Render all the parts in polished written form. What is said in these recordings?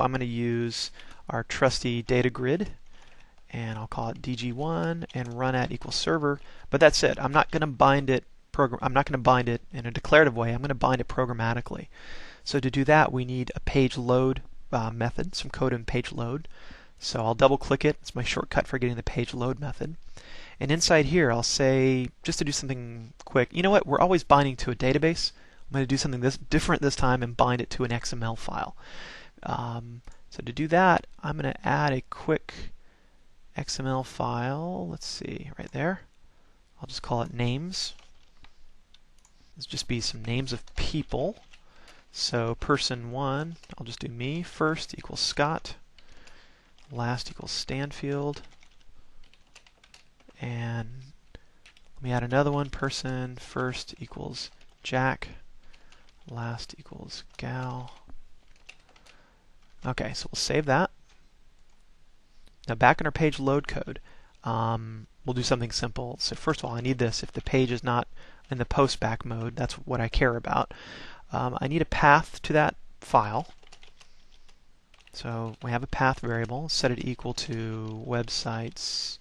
I'm going to use our trusty data grid, and I'll call it DG1 and run at equals server. But that's it. I'm not going to bind it in a declarative way. I'm going to bind it programmatically. So to do that, we need a page load method, some code in page load. So I'll double click it. It's my shortcut for getting the page load method. And inside here, I'll say, just to do something quick, you know what? We're always binding to a database. I'm going to do something different this time and bind it to an XML file. So to do that, I'm going to add a quick XML file. Let's see, right there. I'll just call it names. Let's just be some names of people. So person 1, I'll just do me. First equals Scott. Last equals Stanfield. And let me add another one. Person first equals Jack. Last equals Gal. Okay, so we'll save that. Now back in our page load code, we'll do something simple. So first of all, I need this. If the page is not in the postback mode, that's what I care about. I need a path to that file. So we have a path variable. Set it equal to websites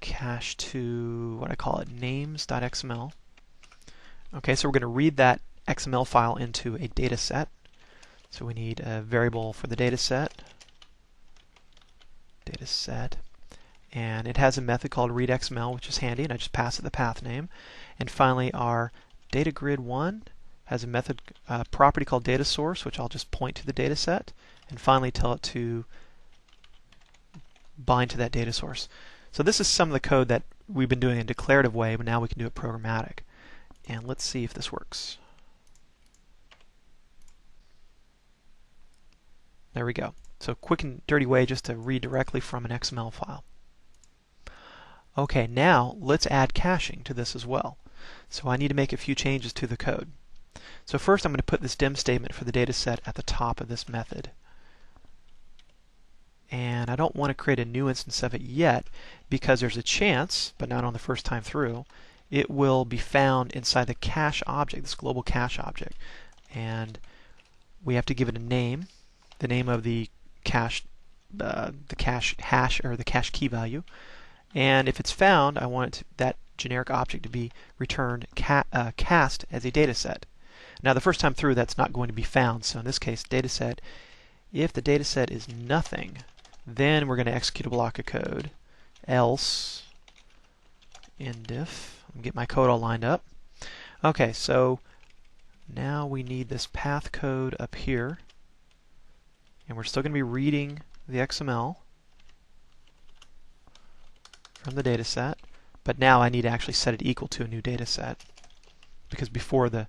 cache to what I call it names.xml. Okay, so we're going to read that XML file into a data set. So we need a variable for the data set, and it has a method called readXML, which is handy, and I just pass it the path name. And finally, our data grid 1 has a method property called data source, which I'll just point to the data set, and finally tell it to bind to that data source. So this is some of the code that we've been doing in a declarative way, but now we can do it programmatic. And let's see if this works. There we go. So quick and dirty way just to read directly from an XML file. Okay, now let's add caching to this as well. So I need to make a few changes to the code. So first I'm going to put this dim statement for the data set at the top of this method. And I don't want to create a new instance of it yet because there's a chance, but not on the first time through, it will be found inside the cache object, this global cache object. And we have to give it a name, the name of the cache hash or the cache key value. And if it's found, I want that generic object to be returned cast as a data set. Now the first time through that's not going to be found, so in this case data set, if the data set is nothing, then we're going to execute a block of code, else indif. Let me get my code all lined up. Okay, so now we need this path code up here, and we're still going to be reading the XML from the data set, but now I need to actually set it equal to a new data set because before the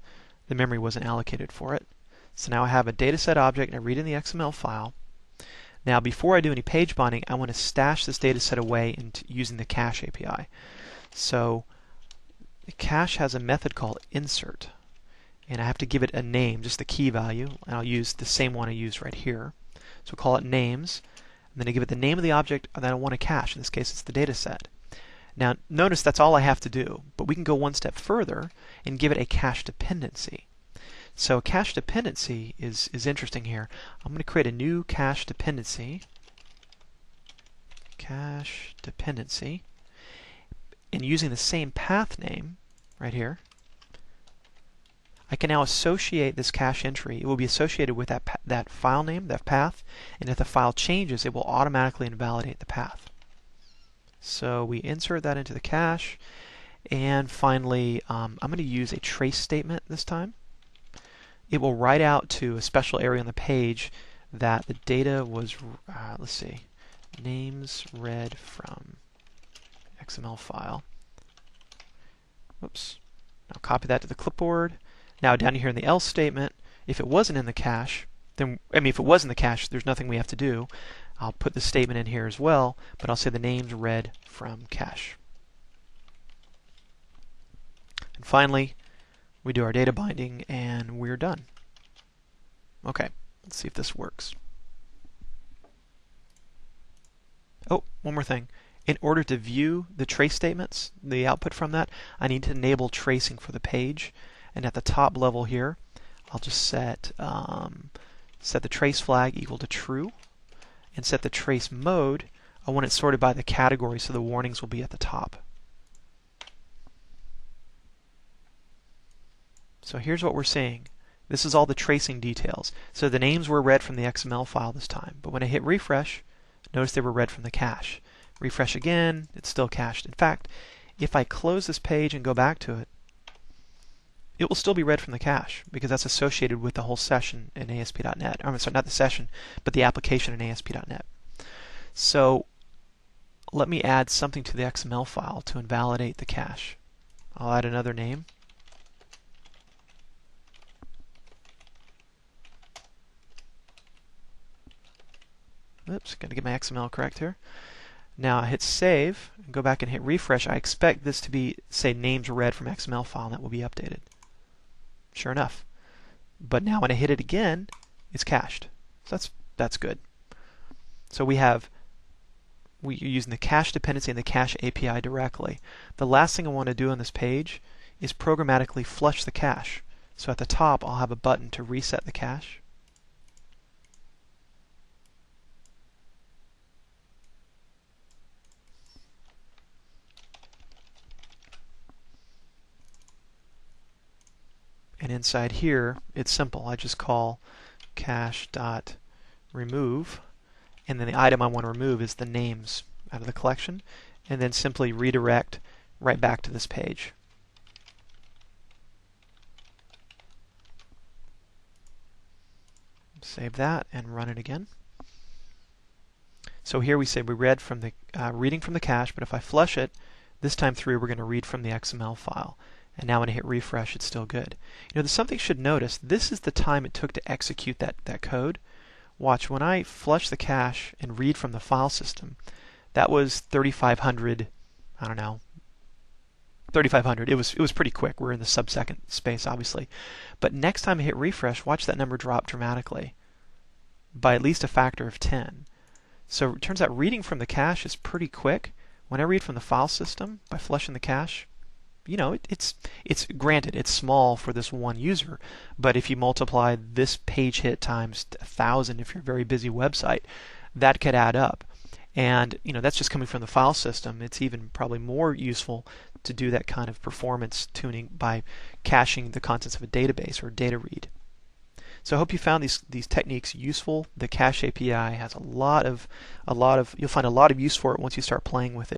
memory wasn't allocated for it. So now I have a data set object and I read in the XML file. Now before I do any page binding, I want to stash this data set away into using the cache API. So the cache has a method called insert, and I have to give it a name, just the key value, and I'll use the same one I used right here. So call it names, and then I give it the name of the object that I want to cache. In this case, it's the data set. Now notice that's all I have to do, but we can go one step further and give it a cache dependency. So a cache dependency is interesting here. I'm going to create a new cache dependency, and using the same path name right here, I can now associate this cache entry. It will be associated with that file name, that path, and if the file changes, it will automatically invalidate the path. So we insert that into the cache, and finally I'm going to use a trace statement this time. It will write out to a special area on the page that the data was, let's see, names read from XML file. Oops. Now copy that to the clipboard. Now down here in the else statement, if it wasn't in the cache, then, if it was in the cache, there's nothing we have to do. I'll put the statement in here as well, but I'll say the names read from cache. And finally, we do our data binding and we're done. Okay, let's see if this works. Oh, one more thing. In order to view the trace statements, the output from that, I need to enable tracing for the page. And at the top level here, I'll just set set the trace flag equal to true, and set the trace mode. I want it sorted by the category so the warnings will be at the top. So here's what we're seeing. This is all the tracing details. So the names were read from the XML file this time, but when I hit refresh, notice they were read from the cache. Refresh again, it's still cached. In fact, if I close this page and go back to it, it will still be read from the cache because that's associated with the whole session in ASP.NET. I'm sorry, not the session, but the application in ASP.NET. So let me add something to the XML file to invalidate the cache. I'll add another name. Oops, got to get my XML correct here. Now I hit save and go back and hit refresh. I expect this to be, say, names read from XML file, and that will be updated. Sure enough. But now when I hit it again, it's cached. So that's good. So we're using the cache dependency and the cache API directly. The last thing I want to do on this page is programmatically flush the cache. So at the top, I'll have a button to reset the cache. And inside here, it's simple. I just call cache.remove, and then the item I want to remove is the names out of the collection, and then simply redirect right back to this page. Save that and run it again. So here we say we read from the reading from the cache, but if I flush it, this time through we're going to read from the XML file. And now when I hit refresh, it's still good. You know, there's something you should notice. This is the time it took to execute that code. Watch, when I flush the cache and read from the file system, that was 3,500, I don't know, 3,500. It was pretty quick. We're in the sub-second space, obviously. But next time I hit refresh, watch that number drop dramatically by at least a factor of 10. So it turns out reading from the cache is pretty quick. When I read from the file system by flushing the cache, you know, it's granted, it's small for this one user, but if you multiply this page hit times 1,000 if you're a very busy website, that could add up. And you know, that's just coming from the file system. It's even probably more useful to do that kind of performance tuning by caching the contents of a database or a data read. So I hope you found these techniques useful. The Cache API has a lot of you'll find a lot of use for it once you start playing with it.